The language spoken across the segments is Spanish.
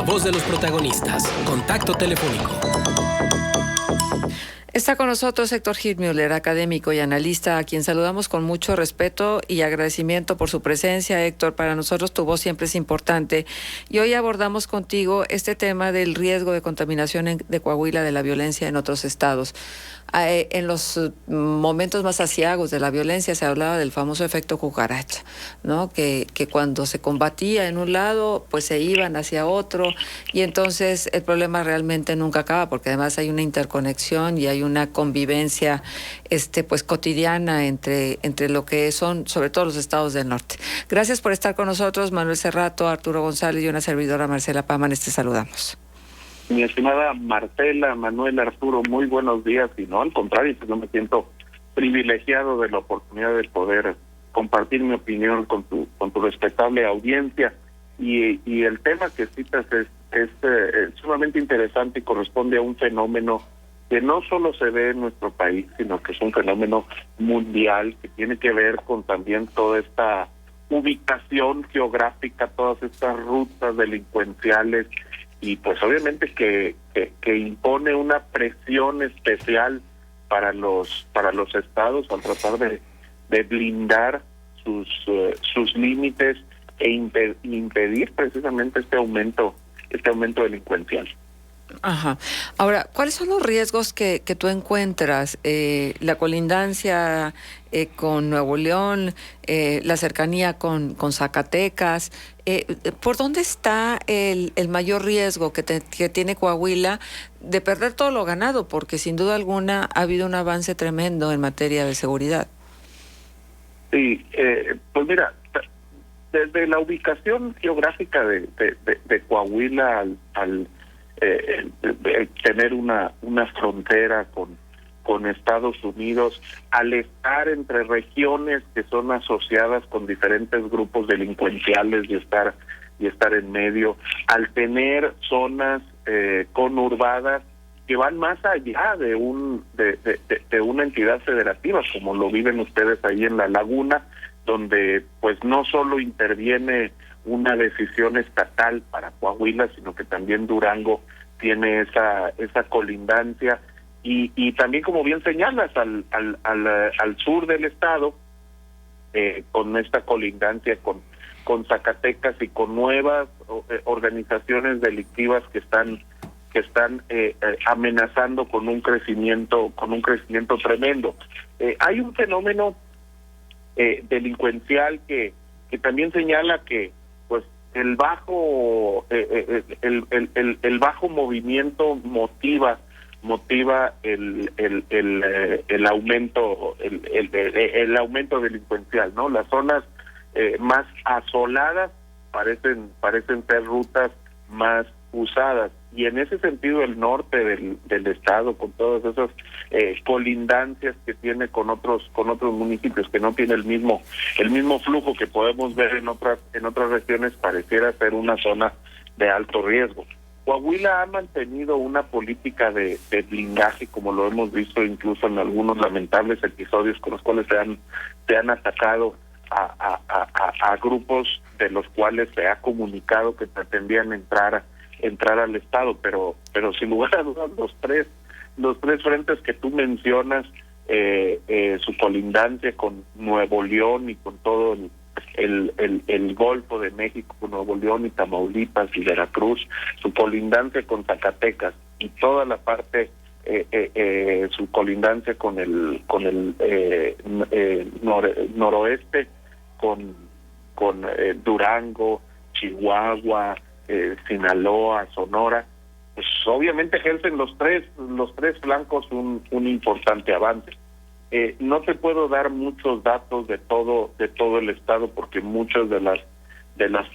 La voz de los protagonistas. Contacto telefónico. Está con nosotros Héctor Hittmüller, académico y analista, a quien saludamos con mucho respeto y agradecimiento por su presencia. Héctor, para nosotros tu voz siempre es importante. Y hoy abordamos contigo este tema del riesgo de contaminación de Coahuila de la violencia en otros estados. En los momentos más aciagos de la violencia se hablaba del famoso efecto cucaracha, ¿no? Que cuando se combatía en un lado, pues se iban hacia otro, y entonces el problema realmente nunca acaba, porque además hay una interconexión y hay una convivencia pues cotidiana entre lo que son sobre todo los estados del norte. Gracias por estar con nosotros, Manuel Cerrato, Arturo González y una servidora, Marcela Pámanes, te saludamos. Mi estimada Marcela, Manuel, Arturo, muy buenos días. Y no, al contrario, pues yo me siento privilegiado de la oportunidad de poder compartir mi opinión con tu respetable audiencia. Y el tema que citas es sumamente interesante y corresponde a un fenómeno que no solo se ve en nuestro país, sino que es un fenómeno mundial que tiene que ver con también toda esta ubicación geográfica, todas estas rutas delincuenciales, y pues obviamente que impone una presión especial para los estados al tratar de blindar sus límites e impedir precisamente este aumento delincuencial. Ajá. Ahora, ¿cuáles son los riesgos que tú encuentras? La colindancia con Nuevo León, la cercanía con Zacatecas. ¿Por dónde está el mayor riesgo que tiene Coahuila de perder todo lo ganado? Porque sin duda alguna ha habido un avance tremendo en materia de seguridad. Sí, pues mira, desde la ubicación geográfica de Coahuila al tener una frontera con Estados Unidos, al estar entre regiones que son asociadas con diferentes grupos delincuenciales y estar en medio, al tener zonas conurbadas que van más allá de una entidad federativa, como lo viven ustedes ahí en La Laguna, donde pues no solo interviene una decisión estatal para Coahuila, sino que también Durango tiene esa colindancia, y también, como bien señalas, al sur del estado, con esta colindancia con Zacatecas y con nuevas organizaciones delictivas que están amenazando con un crecimiento tremendo. Hay un fenómeno delincuencial que también señala que pues el bajo movimiento motiva el aumento delincuencial, ¿no? Las zonas más asoladas parecen ser rutas más usadas, y en ese sentido el norte del estado, con todas esas colindancias que tiene con otros municipios que no tiene el mismo flujo que podemos ver en otras regiones, pareciera ser una zona de alto riesgo. Coahuila ha mantenido una política de blindaje, como lo hemos visto incluso en algunos lamentables episodios con los cuales se han atacado a grupos de los cuales se ha comunicado que pretendían entrar al estado, pero sin lugar a dudas los tres frentes que tú mencionas, su colindancia con Nuevo León y con todo el Golfo de México, Nuevo León y Tamaulipas y Veracruz, su colindancia con Zacatecas y toda la parte su colindancia con el noroeste, con Durango, Chihuahua, Sinaloa, Sonora, pues obviamente ejercen los tres flancos un importante avance. No te puedo dar muchos datos de todo el estado, porque muchas de las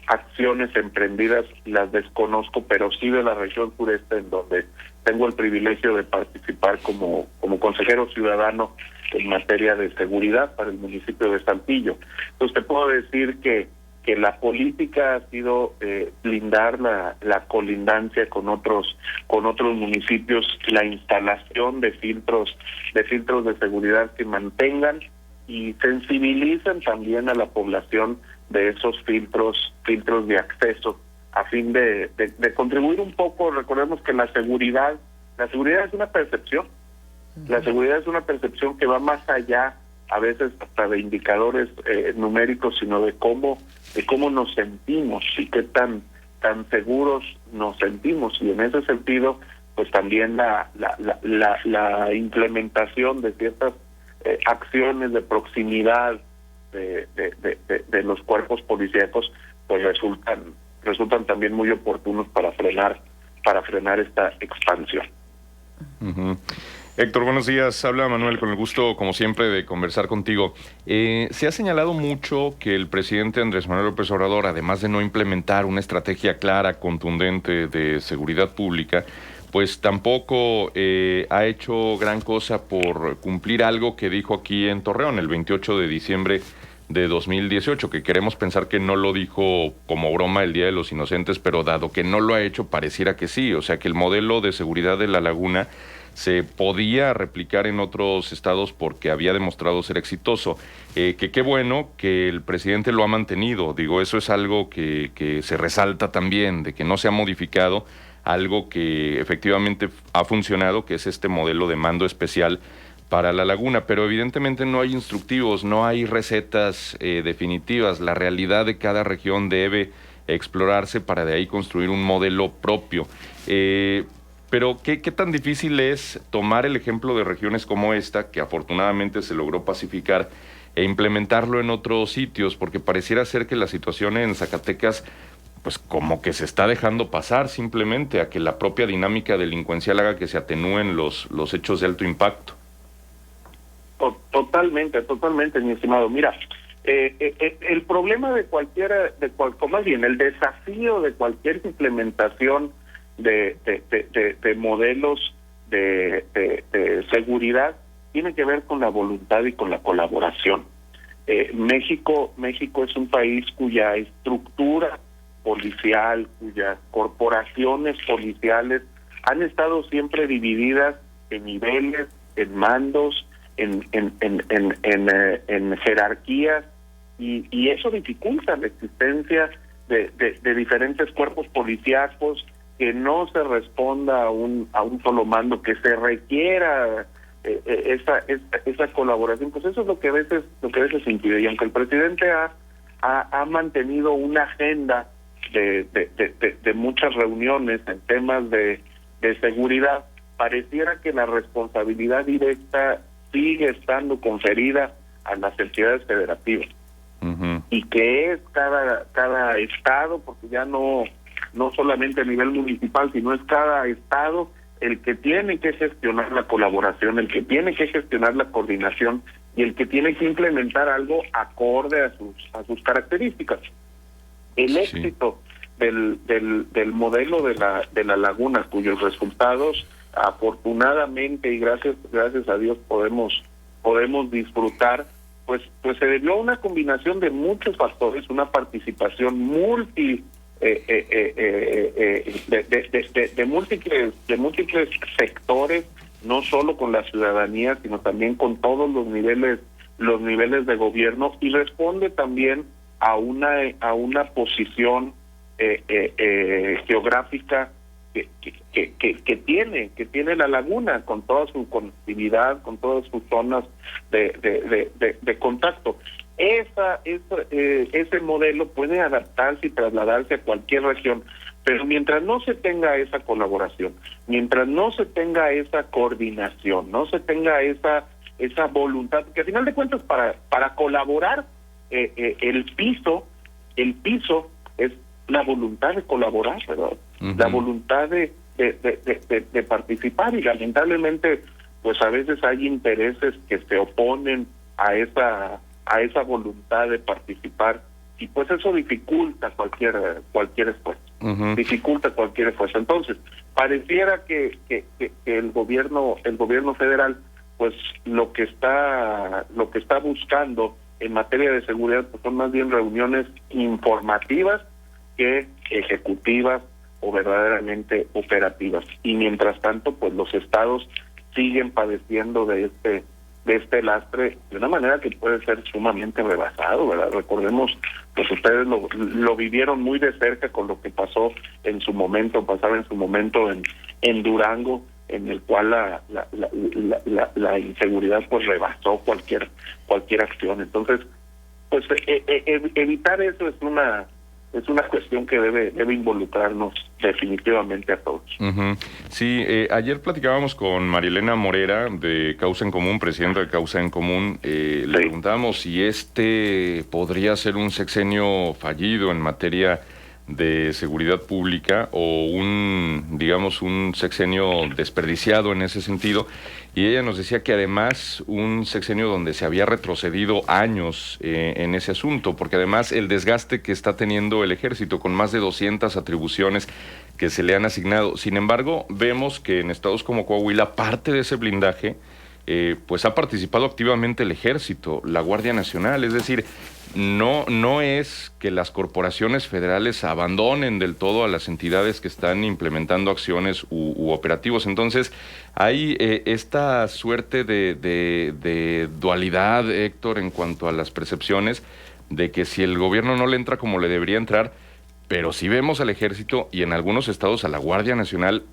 acciones emprendidas las desconozco, pero sí de la región sureste, en donde tengo el privilegio de participar como consejero ciudadano en materia de seguridad para el municipio de Saltillo. Entonces te puedo decir que la política ha sido blindar la colindancia con otros municipios, la instalación de filtros de seguridad que mantengan y sensibilicen también a la población de esos filtros de acceso a fin de contribuir un poco. Recordemos que la seguridad es una percepción. La seguridad es una percepción que va más allá, a veces hasta de indicadores numéricos, sino de cómo nos sentimos y qué tan seguros nos sentimos. Y en ese sentido, pues también la implementación de ciertas acciones de proximidad de los cuerpos policíacos, pues resultan también muy oportunos para frenar esta expansión. Uh-huh. Héctor, buenos días. Habla Manuel, con el gusto, como siempre, de conversar contigo. Se ha señalado mucho que el presidente Andrés Manuel López Obrador, además de no implementar una estrategia clara, contundente de seguridad pública, pues tampoco ha hecho gran cosa por cumplir algo que dijo aquí en Torreón el 28 de diciembre de 2018, que queremos pensar que no lo dijo como broma el Día de los Inocentes, pero dado que no lo ha hecho, pareciera que sí. O sea, que el modelo de seguridad de La Laguna se podía replicar en otros estados porque había demostrado ser exitoso. Que qué bueno que el presidente lo ha mantenido. Digo, eso es algo que se resalta también, de que no se ha modificado algo que efectivamente ha funcionado, que es este modelo de mando especial para La Laguna, pero evidentemente no hay instructivos, no hay recetas definitivas. La realidad de cada región debe explorarse para de ahí construir un modelo propio. Pero ¿qué tan difícil es tomar el ejemplo de regiones como esta, que afortunadamente se logró pacificar, e implementarlo en otros sitios? Porque pareciera ser que la situación en Zacatecas, pues como que se está dejando pasar simplemente a que la propia dinámica delincuencial haga que se atenúen los hechos de alto impacto. Totalmente, mi estimado. Mira, el problema más bien el desafío de cualquier implementación de modelos de seguridad tiene que ver con la voluntad y con la colaboración. México es un país cuya estructura policial, cuyas corporaciones policiales han estado siempre divididas en niveles, en mandos, en jerarquías, y eso dificulta la existencia de diferentes cuerpos policíacos, que no se responda a un solo mando, que se requiera esa colaboración. Pues eso es lo que a veces impide. Y aunque el presidente ha mantenido una agenda de muchas reuniones en temas de seguridad, pareciera que la responsabilidad directa sigue estando conferida a las entidades federativas. Uh-huh. Y que es cada estado, porque ya no solamente a nivel municipal, sino es cada estado el que tiene que gestionar la colaboración, el que tiene que gestionar la coordinación y el que tiene que implementar algo acorde a sus características. El éxito del modelo de la Laguna, cuyos resultados afortunadamente y gracias a Dios podemos disfrutar, pues se debió a una combinación de muchos factores, una participación de múltiples sectores, no solo con la ciudadanía, sino también con todos los niveles de gobierno, y responde también a una posición geográfica que tiene La Laguna, con toda su conectividad, con todas sus zonas de contacto. Ese modelo puede adaptarse y trasladarse a cualquier región, pero mientras no se tenga esa colaboración, mientras no se tenga esa coordinación, no se tenga esa voluntad, que al final de cuentas para colaborar, el piso es la voluntad de colaborar, ¿verdad? Uh-huh. La voluntad de participar, y lamentablemente pues a veces hay intereses que se oponen a esa voluntad de participar, y pues eso dificulta cualquier esfuerzo. Uh-huh. Dificulta cualquier esfuerzo. Entonces, pareciera que el gobierno federal, pues lo que está buscando en materia de seguridad, pues son más bien reuniones informativas que ejecutivas o verdaderamente operativas. Y mientras tanto, pues los estados siguen padeciendo de este lastre de una manera que puede ser sumamente rebasado, ¿verdad? Recordemos, pues ustedes lo vivieron muy de cerca con lo que pasaba en su momento en Durango, en el cual la inseguridad pues rebasó cualquier acción. Entonces, pues evitar eso es una cuestión que debe involucrarnos definitivamente a todos. Uh-huh. Sí, ayer platicábamos con Marielena Morera de Causa en Común, presidenta de Causa en Común. Le preguntábamos si este podría ser un sexenio fallido en materia de seguridad pública o un sexenio desperdiciado en ese sentido, y ella nos decía que además un sexenio donde se había retrocedido años en ese asunto, porque además el desgaste que está teniendo el ejército con más de 200 atribuciones que se le han asignado. Sin embargo, vemos que en estados como Coahuila parte de ese blindaje pues ha participado activamente el ejército, la Guardia Nacional, es decir, no es que las corporaciones federales abandonen del todo a las entidades que están implementando acciones u operativos. Entonces, hay esta suerte de dualidad, Héctor, en cuanto a las percepciones de que si el gobierno no le entra como le debería entrar, pero sí vemos al ejército y en algunos estados a la Guardia Nacional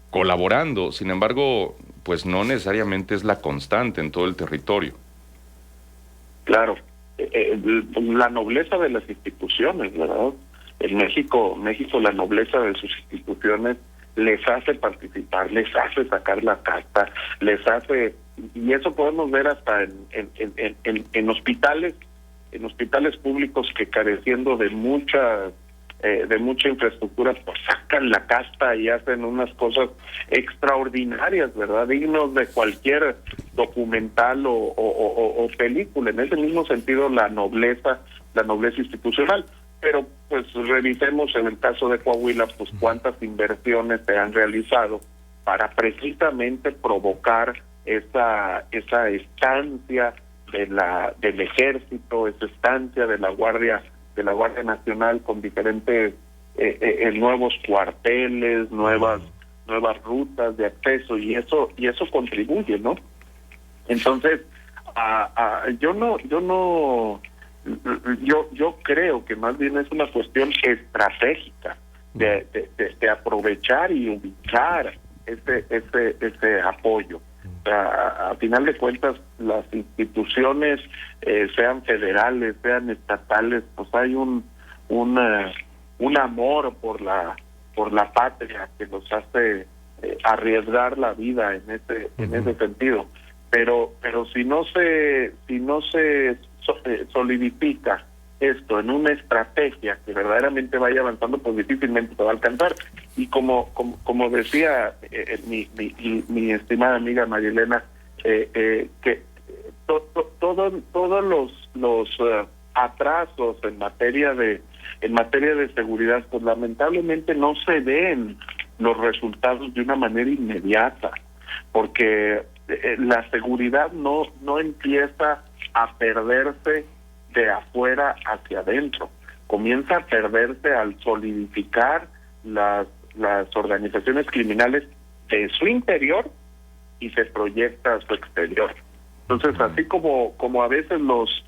colaborando. Sin embargo, pues no necesariamente es la constante en todo el territorio. Claro. La nobleza de las instituciones, ¿verdad? En México la nobleza de sus instituciones les hace participar, les hace sacar la casta, les hace, y eso podemos ver hasta en hospitales públicos que careciendo de mucha infraestructura, pues sacan la casta y hacen unas cosas extraordinarias, ¿verdad? Dignos de cualquier documental o película. En ese mismo sentido, la nobleza institucional. Pero pues revisemos en el caso de Coahuila, pues cuántas inversiones se han realizado para precisamente provocar esa estancia del ejército, esa estancia de la Guardia Nacional con diferentes nuevos cuarteles, nuevas rutas de acceso, y eso contribuye, ¿no? Entonces, yo creo que más bien es una cuestión estratégica de aprovechar y ubicar ese apoyo. O sea, a final de cuentas, las instituciones, sean federales, sean estatales, pues hay un amor por la patria que nos hace arriesgar la vida en ese sentido. Pero si no se solidifica esto en una estrategia que verdaderamente vaya avanzando, pues difícilmente se va a alcanzar. Y como decía mi estimada amiga Marielena, que todos los atrasos en materia de seguridad, pues lamentablemente no se ven los resultados de una manera inmediata, porque la seguridad no empieza a perderse de afuera hacia adentro, comienza a perderse al solidificar las organizaciones criminales de su interior y se proyecta a su exterior. Entonces, así como a veces los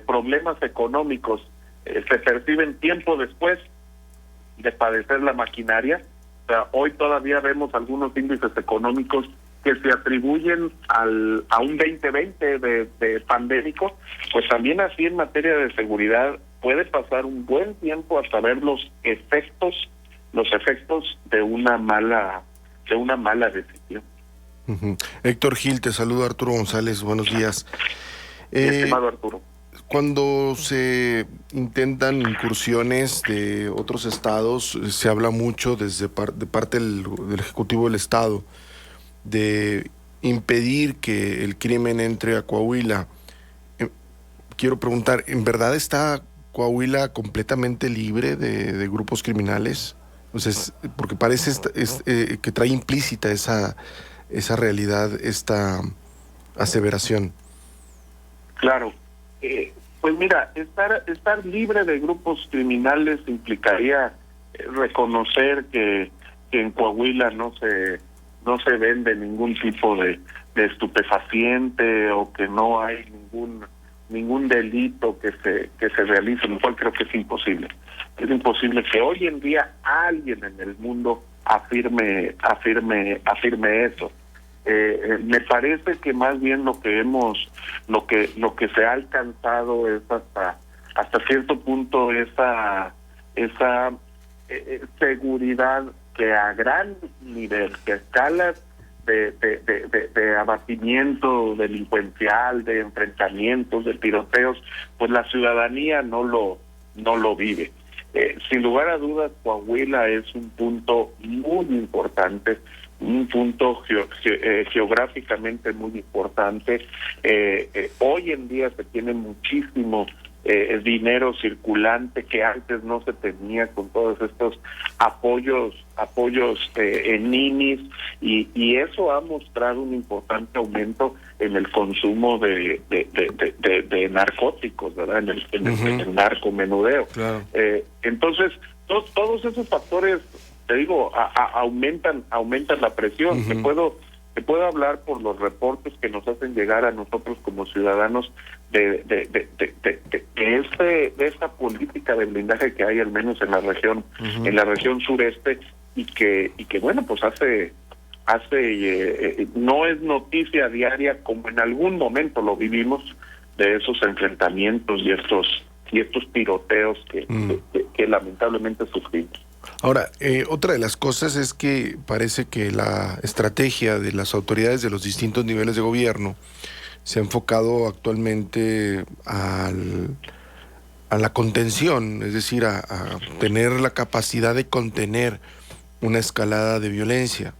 problemas económicos se perciben tiempo después de padecer la maquinaria, o sea, hoy todavía vemos algunos índices económicos que se atribuyen a un 2020 de pandémico, pues también así en materia de seguridad puede pasar un buen tiempo hasta ver los efectos de una mala decisión. Uh-huh. Héctor Gil, te saluda Arturo González, buenos días. Estimado Arturo. Cuando se intentan incursiones de otros estados, se habla mucho de parte del Ejecutivo del Estado de impedir que el crimen entre a Coahuila. Quiero preguntar, ¿en verdad está Coahuila completamente libre de grupos criminales? Entonces, porque parece que trae implícita esa realidad, esta aseveración. Claro. Pues mira, estar libre de grupos criminales implicaría reconocer que en Coahuila no se vende ningún tipo de estupefaciente o que no hay ningún delito que se realice, lo cual creo que es imposible. Es imposible que hoy en día alguien en el mundo afirme eso. Me parece que más bien lo que se ha alcanzado es hasta cierto punto esa seguridad que a gran nivel, que a escalas de abatimiento delincuencial, de enfrentamientos, de tiroteos, pues la ciudadanía no lo vive. Sin lugar a dudas, Coahuila es un punto muy importante, un punto geográficamente muy importante. Hoy en día se tiene muchísimo dinero circulante que antes no se tenía, con todos estos apoyos en ninis, y eso ha mostrado un importante aumento en el consumo de narcóticos, ¿verdad? En el narcomenudeo. Claro. Entonces, todos esos factores, te digo, aumentan la presión. Te puedo hablar por los reportes que nos hacen llegar a nosotros como ciudadanos de esta política de blindaje que hay, al menos en la región sureste, y que bueno, pues hace no es noticia diaria como en algún momento lo vivimos, de esos enfrentamientos y estos tiroteos que lamentablemente sufrimos. Ahora, otra de las cosas es que parece que la estrategia de las autoridades de los distintos niveles de gobierno se ha enfocado actualmente a la contención, es decir, a tener la capacidad de contener una escalada de violencia.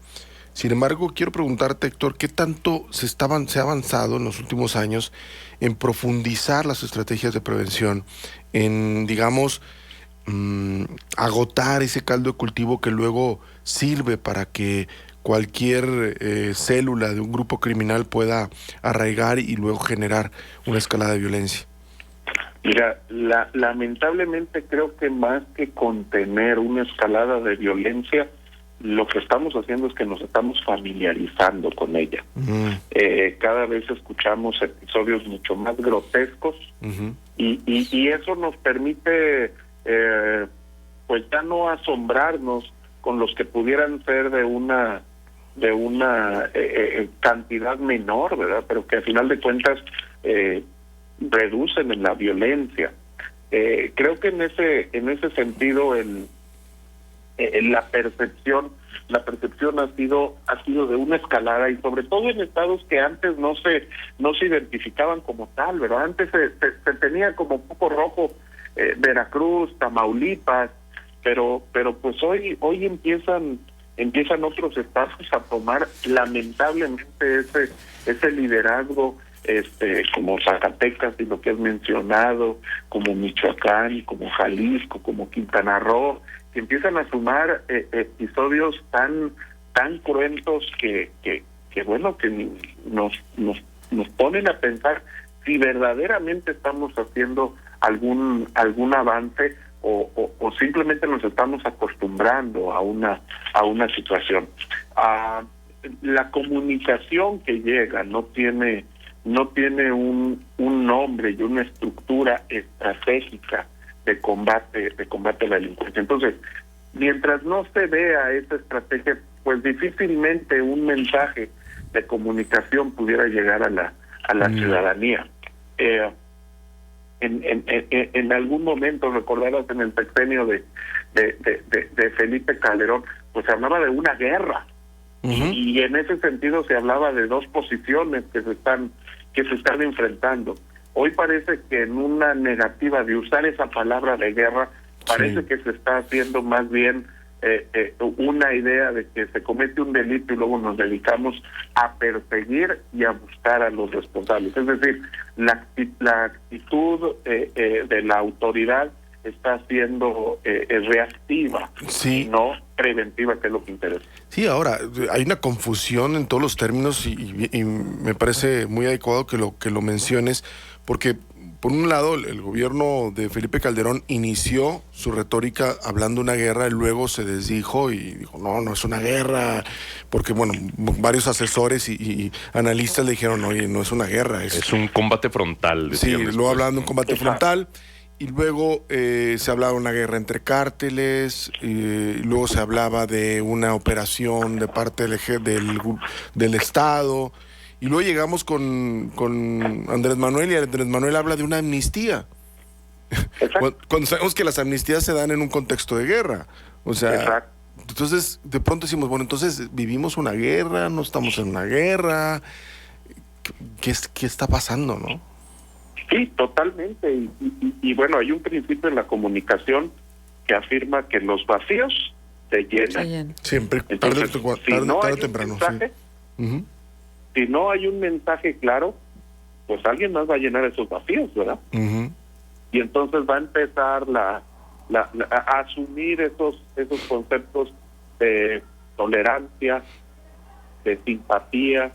Sin embargo, quiero preguntarte, Héctor, ¿qué tanto se ha avanzado en los últimos años en profundizar las estrategias de prevención, en, digamos, agotar ese caldo de cultivo que luego sirve para que cualquier célula de un grupo criminal pueda arraigar y luego generar una escalada de violencia? Mira, lamentablemente creo que más que contener una escalada de violencia, lo que estamos haciendo es que nos estamos familiarizando con ella. Cada vez escuchamos episodios mucho más grotescos, y eso nos permite pues ya no asombrarnos con los que pudieran ser de una cantidad menor, ¿verdad? Pero que al final de cuentas reducen en la violencia. Creo que en ese sentido la percepción ha sido de una escalada, y sobre todo en estados que antes no se identificaban como tal, ¿verdad? Antes se tenía como poco rojo Veracruz, Tamaulipas, pero pues hoy empiezan otros estados a tomar lamentablemente ese liderazgo, como Zacatecas y lo que has mencionado, como Michoacán, como Jalisco, como Quintana Roo, que empiezan a sumar episodios tan cruentos que bueno, que nos ponen a pensar si verdaderamente estamos haciendo algún avance o simplemente nos estamos acostumbrando a una situación. La comunicación que llega no tiene un nombre y una estructura estratégica de combate a la delincuencia. Entonces, mientras no se vea esa estrategia, pues difícilmente un mensaje de comunicación pudiera llegar a la ciudadanía. En algún momento, recordarás, en el sexenio de Felipe Calderón, pues se hablaba de una guerra, y en ese sentido se hablaba de dos posiciones que se están enfrentando. Hoy parece que en una negativa de usar esa palabra de guerra, parece que se está haciendo más bien una idea de que se comete un delito y luego nos dedicamos a perseguir y a buscar a los responsables. Es decir, la actitud de la autoridad está siendo reactiva, y no preventiva, que es lo que interesa. Sí, ahora, hay una confusión en todos los términos y me parece muy adecuado que lo menciones, porque por un lado, el gobierno de Felipe Calderón inició su retórica hablando de una guerra y luego se desdijo y dijo, no es una guerra, porque bueno, varios asesores y analistas le dijeron, oye, no es una guerra. Es un combate frontal. Sí, después. luego hablaban de un combate frontal y luego se hablaba de una guerra entre cárteles, y luego se hablaba de una operación de parte del Estado. Y luego llegamos con Andrés Manuel y Andrés Manuel habla de una amnistía. Cuando sabemos que las amnistías se dan en un contexto de guerra. O sea, entonces de pronto decimos, bueno, entonces vivimos una guerra, no estamos en una guerra. ¿Qué está pasando, no? Sí, totalmente. Y bueno, hay un principio en la comunicación que afirma que los vacíos se llenan. Siempre, Entonces, tarde o temprano. Mensaje, sí. Si no hay un mensaje claro, pues alguien más va a llenar esos vacíos, ¿verdad? Y entonces va a empezar a asumir esos conceptos de tolerancia, de simpatía,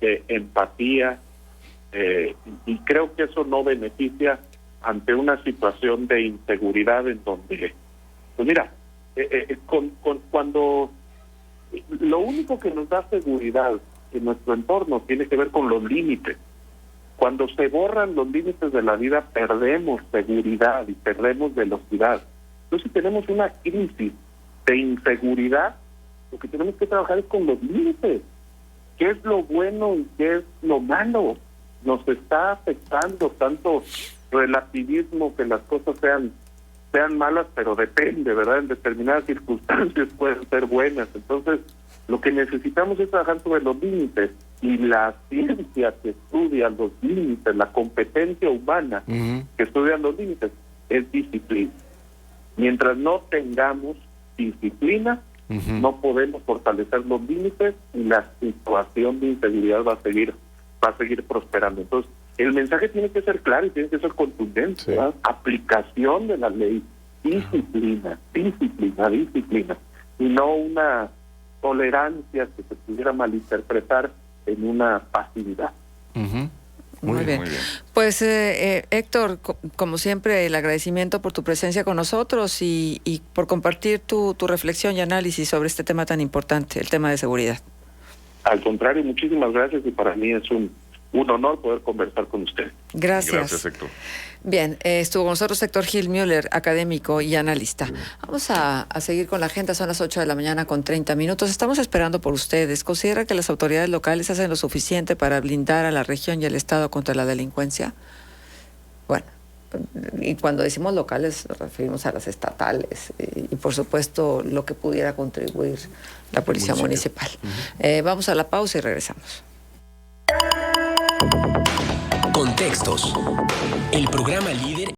de empatía, y creo que eso no beneficia ante una situación de inseguridad en donde, pues mira, cuando lo único que nos da seguridad en nuestro entorno tiene que ver con los límites. Cuando se borran los límites de la vida, perdemos seguridad y perdemos velocidad. Entonces, si tenemos una crisis de inseguridad, lo que tenemos que trabajar es con los límites. ¿Qué es lo bueno y qué es lo malo? Nos está afectando tanto relativismo, que las cosas sean malas, pero depende, ¿verdad? En determinadas circunstancias pueden ser buenas. Entonces, lo que necesitamos es trabajar sobre los límites, y la ciencia que estudia los límites, la competencia humana que estudia los límites, es disciplina. Mientras no tengamos disciplina, no podemos fortalecer los límites y la situación de inseguridad va a seguir prosperando. Entonces, el mensaje tiene que ser claro y tiene que ser contundente, ¿verdad? Aplicación de la ley, disciplina, y no una tolerancia que se pudiera malinterpretar en una pasividad. Muy bien. Pues Héctor, como siempre, el agradecimiento por tu presencia con nosotros y por compartir tu reflexión y análisis sobre este tema tan importante, el tema de seguridad. Al contrario, muchísimas gracias, y para mí es un honor poder conversar con usted. Gracias, Héctor. Bien, estuvo con nosotros Héctor Gil Müller, académico y analista. Vamos a seguir con la agenda, son las 8 de la mañana con 30 minutos. Estamos esperando por ustedes. ¿Considera que las autoridades locales hacen lo suficiente para blindar a la región y al Estado contra la delincuencia? Bueno, y cuando decimos locales nos referimos a las estatales y por supuesto lo que pudiera contribuir la Policía Municipal. Vamos a la pausa y regresamos. Contextos. El programa líder